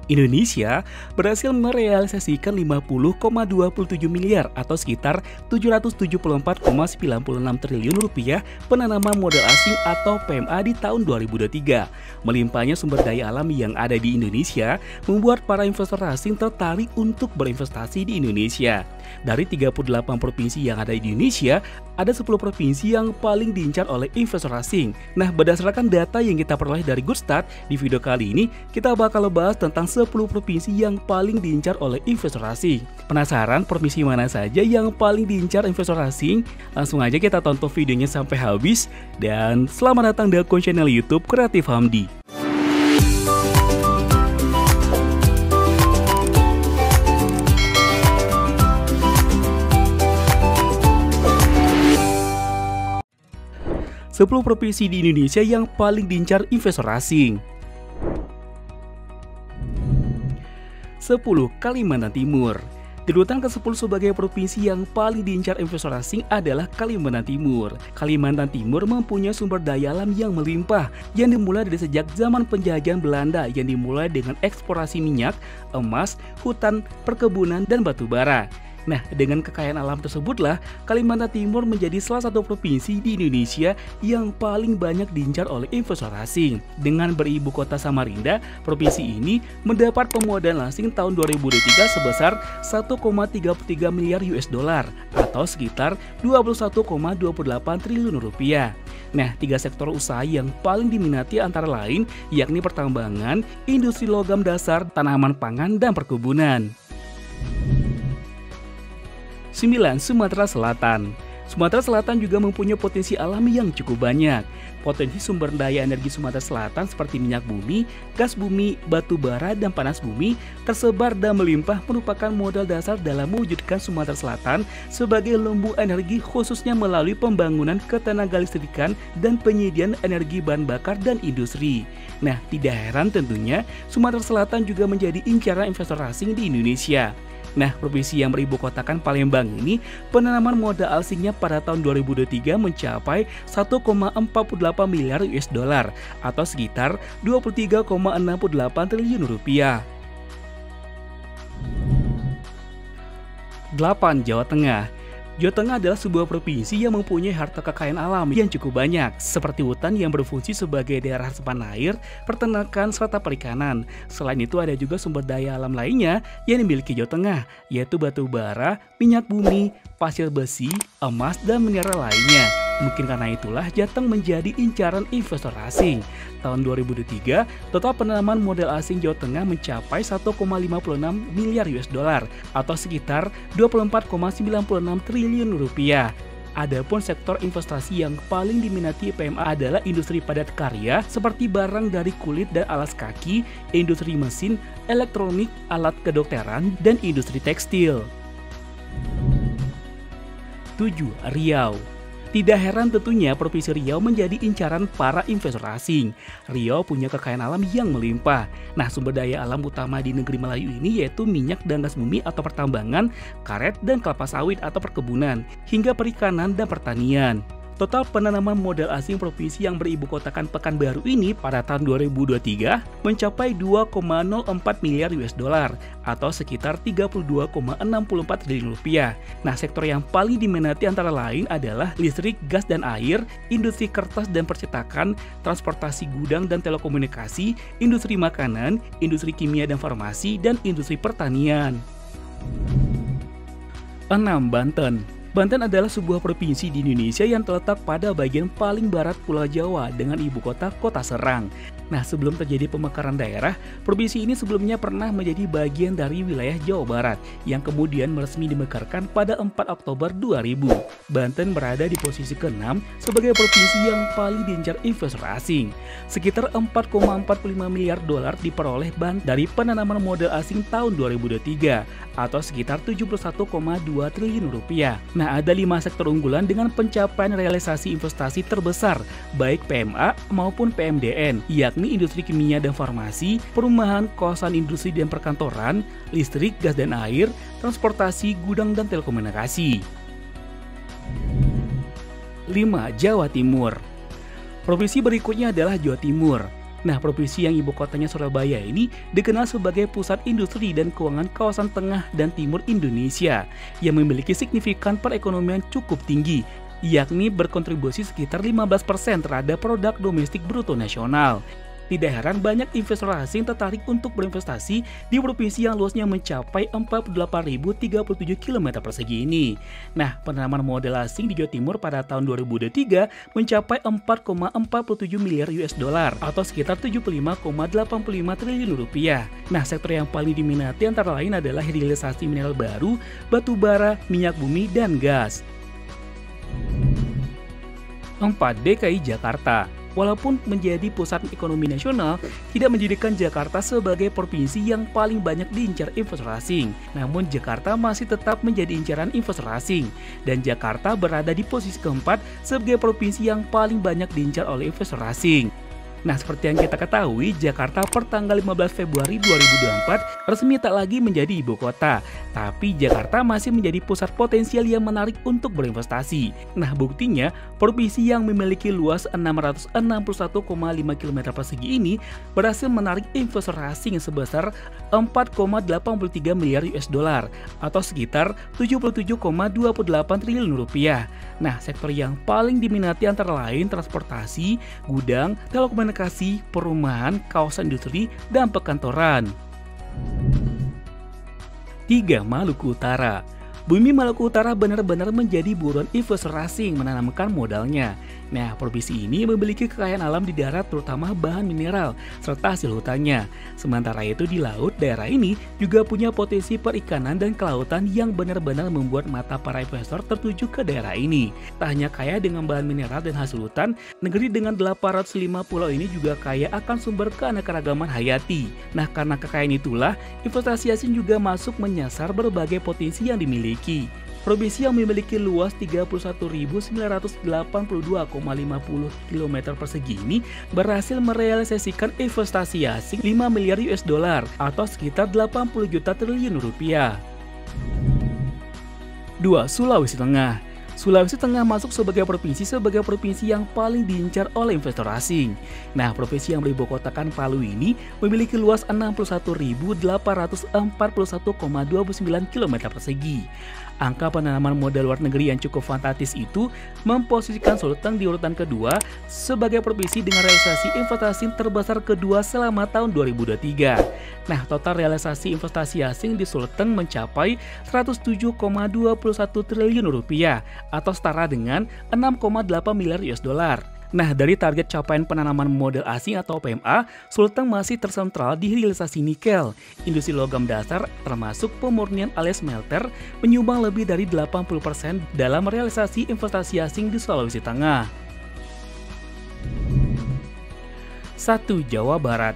Indonesia berhasil merealisasikan 50,27 miliar atau sekitar 774,96 triliun rupiah penanaman modal asing atau PMA di tahun 2023. Melimpahnya sumber daya alam yang ada di Indonesia membuat para investor asing tertarik untuk berinvestasi di Indonesia. Dari 38 provinsi yang ada di Indonesia, ada 10 provinsi yang paling diincar oleh investor asing. Nah, berdasarkan data yang kita peroleh dari Goodstart, di video kali ini kita bakal bahas tentang 10 provinsi yang paling diincar oleh investor asing. Penasaran provinsi mana saja yang paling diincar investor asing? Langsung aja kita tonton videonya sampai habis. Dan selamat datang di akun channel YouTube Kreatif Hamdi. Sepuluh provinsi di Indonesia yang paling diincar investor asing. 10. Kalimantan Timur. Di urutan ke-10 sebagai provinsi yang paling diincar investor asing adalah Kalimantan Timur. Kalimantan Timur mempunyai sumber daya alam yang melimpah yang dimulai dari sejak zaman penjajahan Belanda yang dimulai dengan eksplorasi minyak, emas, hutan, perkebunan, dan batu bara. Nah, dengan kekayaan alam tersebutlah Kalimantan Timur menjadi salah satu provinsi di Indonesia yang paling banyak diincar oleh investor asing. Dengan beribu kota Samarinda, provinsi ini mendapat pemodalan asing tahun 2023 sebesar 1,33 miliar US dollar atau sekitar 21,28 triliun rupiah. Nah, 3 sektor usaha yang paling diminati antara lain yakni pertambangan, industri logam dasar, tanaman pangan, dan perkebunan. 9. Sumatera Selatan. Sumatera Selatan juga mempunyai potensi alam yang cukup banyak. Potensi sumber daya energi Sumatera Selatan seperti minyak bumi, gas bumi, batu bara, dan panas bumi tersebar dan melimpah merupakan modal dasar dalam mewujudkan Sumatera Selatan sebagai lumbung energi khususnya melalui pembangunan ketenaga listrikan dan penyediaan energi bahan bakar dan industri. Nah, tidak heran tentunya Sumatera Selatan juga menjadi incaran investor asing di Indonesia. Nah, provinsi yang beribu kotakan Palembang ini, penanaman modal asingnya pada tahun 2023 mencapai 1,48 miliar US dollar atau sekitar 23,68 triliun rupiah. 8. Jawa Tengah. Jawa Tengah adalah sebuah provinsi yang mempunyai harta kekayaan alam yang cukup banyak, seperti hutan yang berfungsi sebagai daerah resapan air, peternakan, serta perikanan. Selain itu ada juga sumber daya alam lainnya yang dimiliki Jawa Tengah, yaitu batu bara, minyak bumi, pasir besi, emas, dan mineral lainnya. Mungkin karena itulah Jateng menjadi incaran investor asing. Tahun 2023, total penanaman modal asing Jawa Tengah mencapai 1,56 miliar US dollar atau sekitar 24,96 triliun rupiah. Adapun sektor investasi yang paling diminati PMA adalah industri padat karya seperti barang dari kulit dan alas kaki, industri mesin, elektronik, alat kedokteran, dan industri tekstil. 7. Riau. Tidak heran tentunya Provinsi Riau menjadi incaran para investor asing. Riau punya kekayaan alam yang melimpah. Nah, sumber daya alam utama di negeri Melayu ini yaitu minyak dan gas bumi atau pertambangan, karet dan kelapa sawit atau perkebunan, hingga perikanan dan pertanian. Total penanaman modal asing provinsi yang beribu kotakan Pekanbaru ini pada tahun 2023 mencapai 2,04 miliar US dollar atau sekitar 32,64 triliun rupiah. Nah, sektor yang paling diminati antara lain adalah listrik, gas dan air, industri kertas dan percetakan, transportasi gudang dan telekomunikasi, industri makanan, industri kimia dan farmasi, dan industri pertanian. 6. Banten. Banten adalah sebuah provinsi di Indonesia yang terletak pada bagian paling barat Pulau Jawa dengan ibu kota Kota Serang. Nah, sebelum terjadi pemekaran daerah, provinsi ini sebelumnya pernah menjadi bagian dari wilayah Jawa Barat yang kemudian resmi dimekarkan pada 4 Oktober 2000. Banten berada di posisi ke-6 sebagai provinsi yang paling diincar investor asing. Sekitar 4,45 miliar dolar diperoleh Banten dari penanaman modal asing tahun 2023 atau sekitar 71,2 triliun rupiah. Nah, ada 5 sektor unggulan dengan pencapaian realisasi investasi terbesar baik PMA maupun PMDN, yakni industri kimia dan farmasi, perumahan, kawasan industri dan perkantoran, listrik, gas dan air, transportasi, gudang dan telekomunikasi. 5. Jawa Timur. Provinsi berikutnya adalah Jawa Timur. Nah, provinsi yang ibu kotanya Surabaya ini dikenal sebagai pusat industri dan keuangan kawasan tengah dan timur Indonesia yang memiliki signifikan perekonomian cukup tinggi, yakni berkontribusi sekitar 15% terhadap produk domestik bruto nasional. Tidak heran banyak investor asing tertarik untuk berinvestasi di provinsi yang luasnya mencapai 48.037 km persegi ini. Nah, penanaman modal asing di Jawa Timur pada tahun 2023 mencapai 4,47 miliar US dollar atau sekitar 75,85 triliun rupiah. Nah, sektor yang paling diminati antara lain adalah hilirisasi mineral baru, batu bara, minyak bumi, dan gas. 4. DKI Jakarta. Walaupun menjadi pusat ekonomi nasional, tidak menjadikan Jakarta sebagai provinsi yang paling banyak diincar investor asing. Namun Jakarta masih tetap menjadi incaran investor asing, dan Jakarta berada di posisi keempat sebagai provinsi yang paling banyak diincar oleh investor asing. Nah, seperti yang kita ketahui, Jakarta per tanggal 15 Februari 2024 resmi tak lagi menjadi ibu kota. Tapi Jakarta masih menjadi pusat potensial yang menarik untuk berinvestasi. Nah, buktinya, provinsi yang memiliki luas 661,5 km persegi ini berhasil menarik investor asing sebesar 4,83 miliar US dollar atau sekitar 77,28 triliun rupiah. Nah, sektor yang paling diminati antara lain transportasi, gudang, telekomunikasi, perumahan, kawasan industri, dan perkantoran. 3. Maluku Utara. Bumi Maluku Utara benar-benar menjadi buruan investor asing menanamkan modalnya. Nah, provinsi ini memiliki kekayaan alam di darat terutama bahan mineral serta hasil hutannya. Sementara itu di laut, daerah ini juga punya potensi perikanan dan kelautan yang benar-benar membuat mata para investor tertuju ke daerah ini. Tak hanya kaya dengan bahan mineral dan hasil hutan, negeri dengan 805 pulau ini juga kaya akan sumber keanekaragaman hayati. Nah, karena kekayaan itulah, investasi asing juga masuk menyasar berbagai potensi yang dimiliki. Provinsi yang memiliki luas 31.982,50 km persegi ini berhasil merealisasikan investasi asing 5 miliar US dollar atau sekitar 80 juta triliun rupiah. 2. Sulawesi Tengah. Sulawesi Tengah masuk sebagai provinsi yang paling diincar oleh investor asing. Nah, provinsi yang beribu kotakan Palu ini memiliki luas 61.841,29 km persegi. Angka penanaman modal luar negeri yang cukup fantastis itu memposisikan Sulteng di urutan kedua sebagai provinsi dengan realisasi investasi terbesar kedua selama tahun 2023. Nah, total realisasi investasi asing di Sulteng mencapai 107,21 triliun rupiah atau setara dengan 6,8 miliar US dollar. Nah, dari target capaian penanaman modal asing atau PMA, Sulteng masih tersentral di hilirisasi nikel. Industri logam dasar termasuk pemurnian alias smelter menyumbang lebih dari 80% dalam realisasi investasi asing di Sulawesi Tengah. 1. Jawa Barat.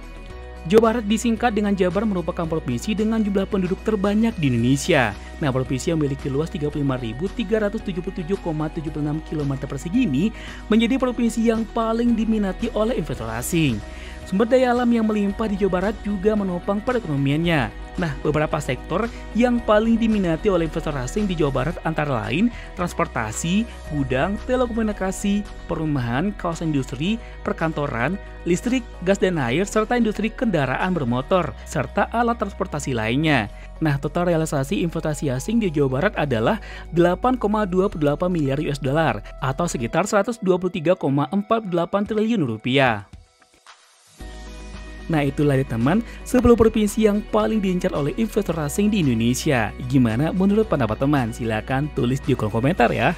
Jawa Barat disingkat dengan Jabar merupakan provinsi dengan jumlah penduduk terbanyak di Indonesia. Nah, provinsi yang memiliki luas 35.377,76 km persegi ini menjadi provinsi yang paling diminati oleh investor asing. Sumber daya alam yang melimpah di Jawa Barat juga menopang perekonomiannya. Nah, beberapa sektor yang paling diminati oleh investor asing di Jawa Barat antara lain transportasi, gudang, telekomunikasi, perumahan, kawasan industri, perkantoran, listrik, gas dan air, serta industri kendaraan bermotor, serta alat transportasi lainnya. Nah, total realisasi investasi asing di Jawa Barat adalah 8,28 miliar US dollar atau sekitar 123,48 triliun rupiah. Nah, itulah ya teman, 10 provinsi yang paling diincar oleh investor asing di Indonesia. Gimana menurut pendapat teman? Silahkan tulis di kolom komentar ya.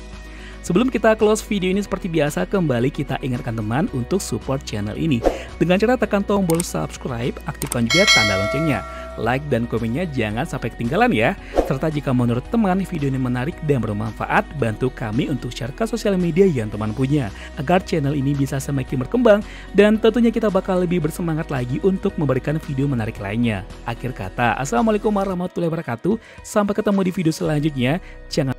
Sebelum kita close video ini seperti biasa, kembali kita ingatkan teman untuk support channel ini dengan cara tekan tombol subscribe, aktifkan juga tanda loncengnya. Like dan komennya jangan sampai ketinggalan ya. Serta jika menurut teman video ini menarik dan bermanfaat, bantu kami untuk share ke sosial media yang teman punya, agar channel ini bisa semakin berkembang dan tentunya kita bakal lebih bersemangat lagi untuk memberikan video menarik lainnya. Akhir kata, assalamualaikum warahmatullahi wabarakatuh. Sampai ketemu di video selanjutnya. Jangan